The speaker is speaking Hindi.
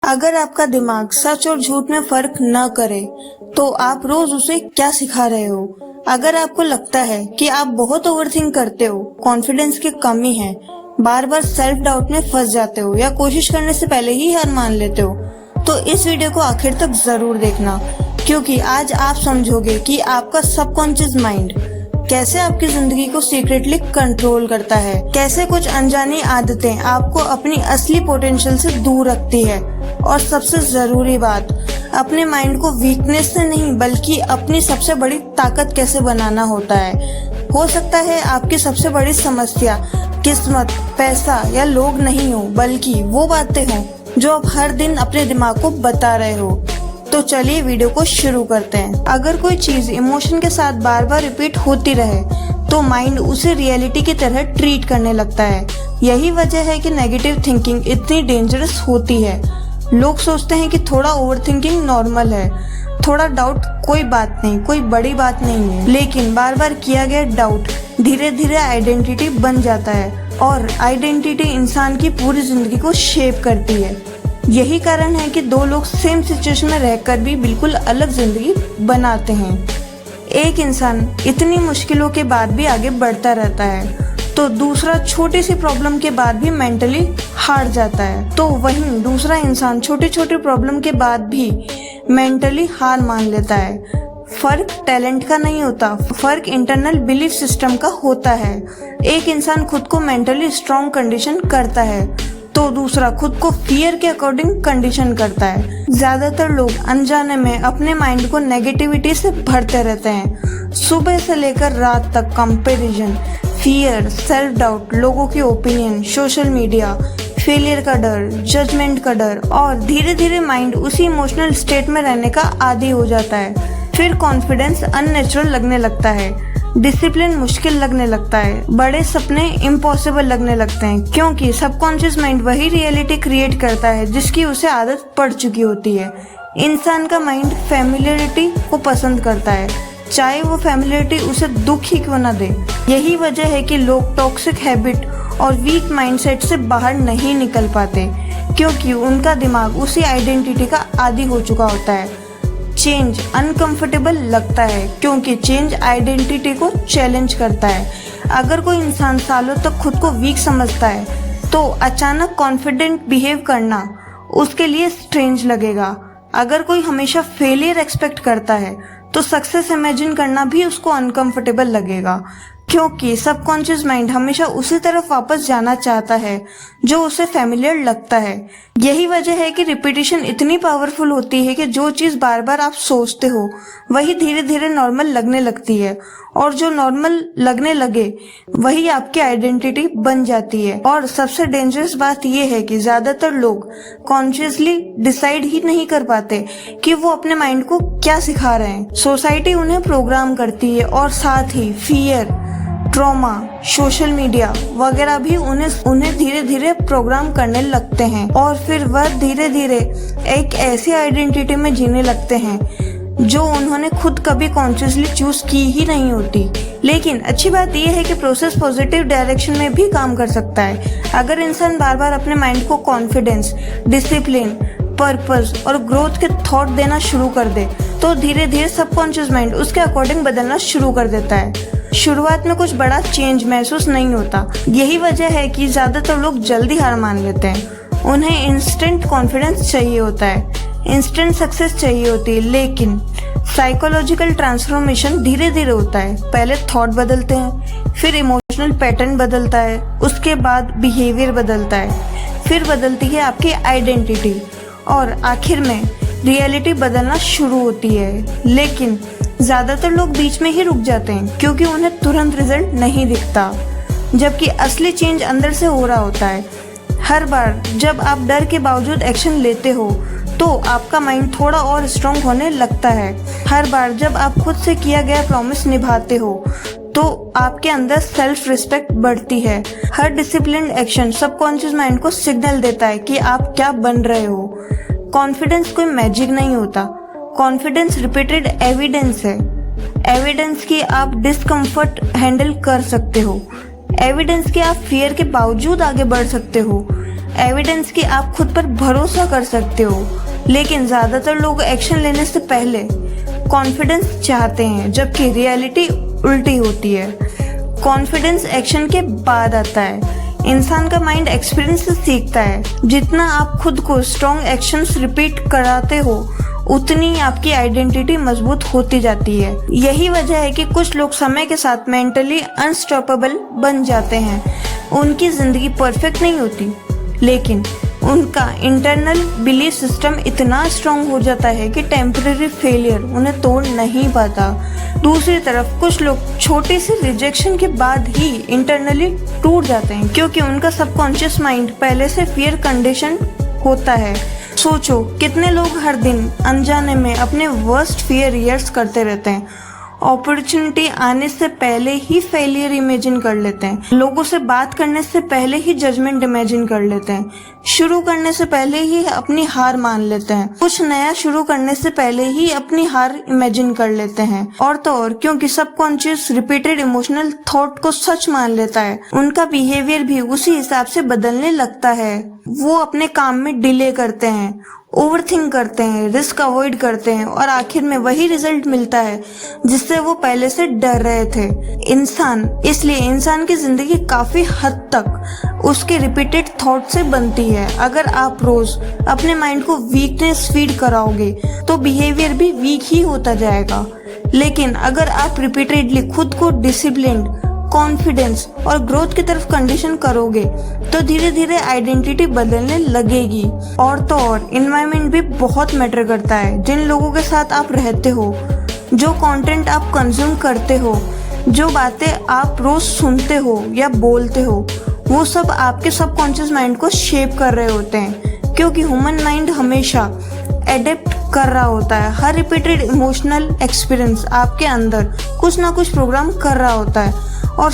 अगर आपका दिमाग सच और झूठ में फर्क न करे तो आप रोज उसे क्या सिखा रहे हो। अगर आपको लगता है कि आप बहुत ओवरथिंक करते हो, कॉन्फिडेंस की कमी है, बार बार सेल्फ डाउट में फंस जाते हो या कोशिश करने से पहले ही हार मान लेते हो, तो इस वीडियो को आखिर तक जरूर देखना, क्योंकि आज आप समझोगे कि आपका सबकॉन्शियस माइंड कैसे आपकी जिंदगी को सीक्रेटली कंट्रोल करता है, कैसे कुछ अनजानी आदतें आपको अपनी असली पोटेंशियल से दूर रखती है, और सबसे जरूरी बात, अपने माइंड को वीकनेस से नहीं बल्कि अपनी सबसे बड़ी ताकत कैसे बनाना होता है। हो सकता है आपकी सबसे बड़ी समस्या किस्मत, पैसा या लोग नहीं हो, बल्कि वो बातें हो जो आप हर दिन अपने दिमाग को बता रहे हो। तो चलिए वीडियो को शुरू करते हैं। अगर कोई चीज इमोशन के साथ बार बार रिपीट होती रहे तो माइंड उसे रियलिटी की तरह ट्रीट करने लगता है। यही वजह है कि नेगेटिव थिंकिंग इतनी डेंजरस होती है। लोग सोचते हैं कि थोड़ा ओवरथिंकिंग नॉर्मल है, थोड़ा डाउट कोई बात नहीं, कोई बड़ी बात नहीं है, लेकिन बार बार किया गया डाउट धीरे धीरे आइडेंटिटी बन जाता है, और आइडेंटिटी इंसान की पूरी जिंदगी को शेप करती है। यही कारण है कि दो लोग सेम सिचुएशन में रहकर भी बिल्कुल अलग जिंदगी बनाते हैं। एक इंसान इतनी मुश्किलों के बाद भी आगे बढ़ता रहता है, तो दूसरा छोटी सी प्रॉब्लम के बाद भी मेंटली हार जाता है। तो वहीं दूसरा इंसान छोटी छोटी प्रॉब्लम के बाद भी मेंटली हार मान लेता है। फर्क टैलेंट का नहीं होता, फर्क इंटरनल बिलीफ सिस्टम का होता है। एक इंसान खुद को मेंटली स्ट्रॉन्ग कंडीशन करता है, तो दूसरा खुद को फियर के अकॉर्डिंग कंडीशन करता है। ज्यादातर लोग अनजाने में अपने माइंड को नेगेटिविटी से भरते रहते हैं। सुबह से लेकर रात तक कंपैरिजन, फियर, सेल्फ डाउट, लोगों की ओपिनियन, सोशल मीडिया, फेलियर का डर, जजमेंट का डर, और धीरे धीरे माइंड उसी इमोशनल स्टेट में रहने का आदी हो जाता है। फिर कॉन्फिडेंस अननेचुरल लगने लगता है, डिसिप्लिन मुश्किल लगने लगता है, बड़े सपने इम्पॉसिबल लगने लगते हैं, क्योंकि सबकॉन्शियस माइंड वही रियलिटी क्रिएट करता है जिसकी उसे आदत पड़ चुकी होती है। इंसान का माइंड फैमिलियरिटी को पसंद करता है, चाहे वो फैमिलियरिटी उसे दुख ही क्यों ना दे। यही वजह है कि लोग टॉक्सिक हैबिट और वीक माइंडसेट से बाहर नहीं निकल पाते, क्योंकि उनका दिमाग उसी आइडेंटिटी का आदी हो चुका होता है। चेंज अनकंफर्टेबल लगता है, क्योंकि चेंज आइडेंटिटी को चैलेंज करता है। अगर कोई इंसान सालों तक खुद को वीक समझता है, तो अचानक कॉन्फिडेंट बिहेव करना उसके लिए स्ट्रेंज लगेगा। अगर कोई हमेशा फेलियर एक्सपेक्ट करता है, तो सक्सेस इमेजिन करना भी उसको अनकंफर्टेबल लगेगा, क्योंकि सबकॉन्शियस माइंड हमेशा उसी तरफ वापस जाना चाहता है जो उसे फेमिलियर लगता है। यही वजह है कि रिपीटिशन इतनी पावरफुल होती है कि जो चीज बार बार आप सोचते हो वही धीरे धीरे नॉर्मल लगने लगती है, और जो नॉर्मल लगने लगे वही आपकी आइडेंटिटी बन जाती है। और सबसे डेंजरस बात यह है कि ज्यादातर लोग कॉन्शियसली डिसाइड ही नहीं कर पाते कि वो अपने माइंड को क्या सिखा रहे हैं। सोसाइटी उन्हें प्रोग्राम करती है, और साथ ही फियर, ट्रॉमा, सोशल मीडिया वगैरह भी उन्हें धीरे धीरे प्रोग्राम करने लगते हैं, और फिर वह धीरे धीरे एक ऐसी आइडेंटिटी में जीने लगते हैं जो उन्होंने खुद कभी कॉन्शियसली चूज की ही नहीं होती। लेकिन अच्छी बात यह है कि प्रोसेस पॉजिटिव डायरेक्शन में भी काम कर सकता है। अगर इंसान बार बार अपने माइंड को कॉन्फिडेंस, डिसिप्लिन, पर्पस और ग्रोथ के थॉट देना शुरू कर दे, तो धीरे धीरे सबकॉन्शियस माइंड उसके अकॉर्डिंग बदलना शुरू कर देता है। शुरुआत में कुछ बड़ा चेंज महसूस नहीं होता। यही वजह है कि ज्यादातर लोग जल्दी हार मान लेते हैं। उन्हें इंस्टेंट कॉन्फिडेंस चाहिए होता है, इंस्टेंट सक्सेस चाहिए होती है, लेकिन साइकोलॉजिकल ट्रांसफॉर्मेशन धीरे धीरे होता है। पहले थॉट बदलते हैं, फिर इमोशनल पैटर्न बदलता है, उसके बाद बिहेवियर बदलता है, फिर बदलती है आपकी आइडेंटिटी, और आखिर में रियलिटी बदलना शुरू होती है। लेकिन ज्यादातर लोग बीच में ही रुक जाते हैं, क्योंकि उन्हें तुरंत रिजल्ट नहीं दिखता, जबकि असली चेंज अंदर से हो रहा होता है। हर बार जब आप डर के बावजूद एक्शन लेते हो, तो आपका माइंड थोड़ा और स्ट्रॉन्ग होने लगता है। हर बार जब आप खुद से किया गया प्रॉमिस निभाते हो, तो आपके अंदर सेल्फ रिस्पेक्ट बढ़ती है। हर डिसिप्लिन्ड एक्शन सबकॉन्शियस माइंड को सिग्नल देता है कि आप क्या बन रहे हो। कॉन्फिडेंस कोई मैजिक नहीं होता, कॉन्फिडेंस रिपीटेड एविडेंस है। एविडेंस की आप डिस्कम्फर्ट हैंडल कर सकते हो, एविडेंस कि आप फियर के बावजूद आगे बढ़ सकते हो, एविडेंस कि आप खुद पर भरोसा कर सकते हो। लेकिन ज्यादातर लोग एक्शन लेने से पहले कॉन्फिडेंस चाहते हैं, जबकि रियलिटी उल्टी होती है। कॉन्फिडेंस एक्शन के बाद आता है। इंसान का माइंड एक्सपीरियंस से सीखता है। जितना आप खुद को स्ट्रॉन्ग एक्शंस रिपीट कराते हो, उतनी आपकी आइडेंटिटी मजबूत होती जाती है। यही वजह है कि कुछ लोग समय के साथ मेंटली अनस्टॉपेबल बन जाते हैं। उनकी जिंदगी परफेक्ट नहीं होती, लेकिन उनका इंटरनल बिलीफ सिस्टम इतना स्ट्रांग हो जाता है कि टेम्पररी फेलियर उन्हें तोड़ नहीं पाता। दूसरी तरफ कुछ लोग छोटी सी रिजेक्शन के बाद ही इंटरनली टूट जाते हैं, क्योंकि उनका सबकॉन्शियस माइंड पहले से फियर कंडीशन होता है। सोचो, कितने लोग हर दिन अनजाने में अपने वर्स्ट फियर रिहर्स करते रहते हैं। अपॉर्चुनिटी आने से पहले ही फेलियर इमेजिन कर लेते हैं। लोगों से बात करने से पहले ही जजमेंट इमेजिन कर लेते हैं। शुरू करने से पहले ही अपनी हार मान लेते हैं। कुछ नया शुरू करने से पहले ही अपनी हार इमेजिन कर लेते हैं। और तो और, क्योंकि सबकॉन्शियस रिपीटेड इमोशनल थॉट को सच मान लेता है, उनका बिहेवियर भी उसी हिसाब से बदलने लगता है। वो अपने काम में डिले करते हैं, ओवरथिंक करते हैं, रिस्क अवॉइड करते हैं, और आखिर में वही रिजल्ट मिलता है जिससे वो पहले से डर रहे थे। इसलिए इंसान की जिंदगी काफी हद तक उसके रिपीटेड थॉट से बनती है। अगर आप रोज अपने माइंड को वीकनेस फीड कराओगे तो बिहेवियर भी वीक ही होता जाएगा। लेकिन अगर आप रिपीटेडली खुद को डिसिप्लिन्ड, कॉन्फिडेंस और ग्रोथ की तरफ कंडीशन करोगे तो धीरे धीरे आइडेंटिटी बदलने लगेगी। और तो और, एनवायरनमेंट भी बहुत मैटर करता है। जिन लोगों के साथ आप रहते हो, जो कंटेंट आप कंज्यूम करते हो, जो बातें आप रोज सुनते हो या बोलते हो, वो सब आपके सबकॉन्शियस माइंड को शेप कर रहे होते हैं। क्योंकि ह्यूमन माइंड हमेशा एडेप्ट कर रहा होता है। हर रिपीटेड इमोशनल एक्सपीरियंस आपके अंदर कुछ ना कुछ प्रोग्राम कर रहा होता है। और